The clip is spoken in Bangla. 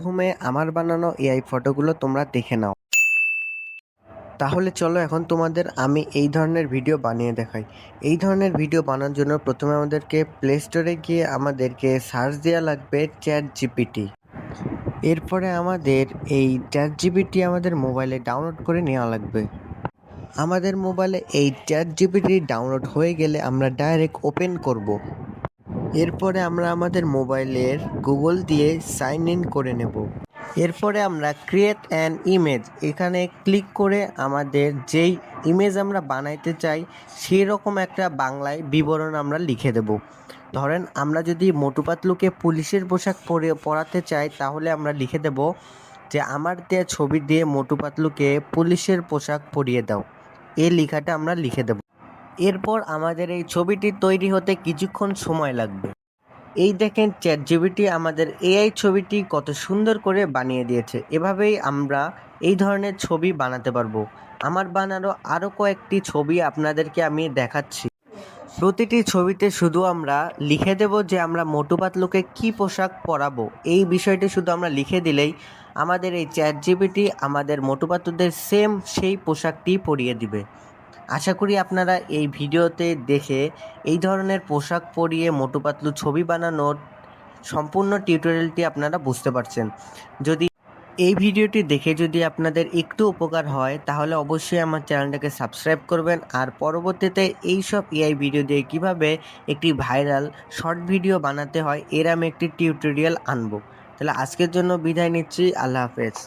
প্রথমে আমার বানানো এআই ফটোগুলো তোমরা দেখে নাও। তাহলে চলো এখন তোমাদের আমি এই ধরনের ভিডিও বানিয়ে দেখাই। এই ধরনের ভিডিও বানানোর জন্য প্রথমে আমাদেরকে প্লে স্টোরে গিয়ে আমাদেরকে সার্চ দেওয়া লাগবে চ্যাট জিপিটি। এরপরে আমাদের এই চ্যাট জিপিটি আমাদের মোবাইলে ডাউনলোড করে নেওয়া লাগবে। আমাদের মোবাইলে এই চ্যাট জিপিটি ডাউনলোড হয়ে গেলে আমরা ডাইরেক্ট ওপেন করব। এরপরে আমরা আমাদের মোবাইলের গুগল দিয়ে সাইন ইন করে নেব। এরপরে আমরা ক্রিয়েট অ্যান ইমেজ এখানে ক্লিক করে আমাদের যেই ইমেজ আমরা বানাইতে চাই সেই রকম একটা বাংলায় বিবরণ আমরা লিখে দেব। ধরেন আমরা যদি মোটু পাতলুকে পুলিশের পোশাক পরাতে চাই তাহলে আমরা লিখে দেব যে আমার দেয়া ছবি দিয়ে মোটু পাতলুকে পুলিশের পোশাক পরিয়ে দাও। এই লেখাটা আমরা লিখে দেব। এরপর আমাদের এই ছবিটি তৈরি হতে কিছুক্ষণ সময় লাগবে। এই দেখেন চ্যাট জিপিটি আমাদের এআই ছবিটি কত সুন্দর করে বানিয়ে দিয়েছে। এভাবেই আমরা এই ধরনের ছবি বানাতে পারবো। আমার বানানো আরও কয়েকটি ছবি আপনাদেরকে আমি দেখাচ্ছি। প্রতিটি ছবিতে শুধু আমরা লিখে দেব যে আমরা মোটু পাতলুকে কী পোশাক পরাবো। এই বিষয়টি শুধু আমরা লিখে দিলেই আমাদের এই চ্যাট জিপিটি আমাদের মোটু পাতলুদের সেম সেই পোশাকটি পরিয়ে দিবে। আশা করি আপনারা এই ভিডিওতে দেখে এই ধরনের পোশাক পরিয়ে মোটু পাতলু ছবি বানানোর সম্পূর্ণ টিউটোরিয়ালটি আপনারা বুঝতে পারছেন। যদি এই ভিডিওটি দেখে যদি আপনাদের একটু উপকার হয় তাহলে অবশ্যই আমার চ্যানেলটাকে সাবস্ক্রাইব করবেন। আর পরবর্তীতে এই সব এআই ভিডিও দিয়ে কিভাবে একটি ভাইরাল শর্ট ভিডিও বানাতে হয় এর আমি একটি টিউটোরিয়াল আনবো। তাহলে আজকের জন্য বিদায় নিচ্ছি। আল্লাহ হাফেজ।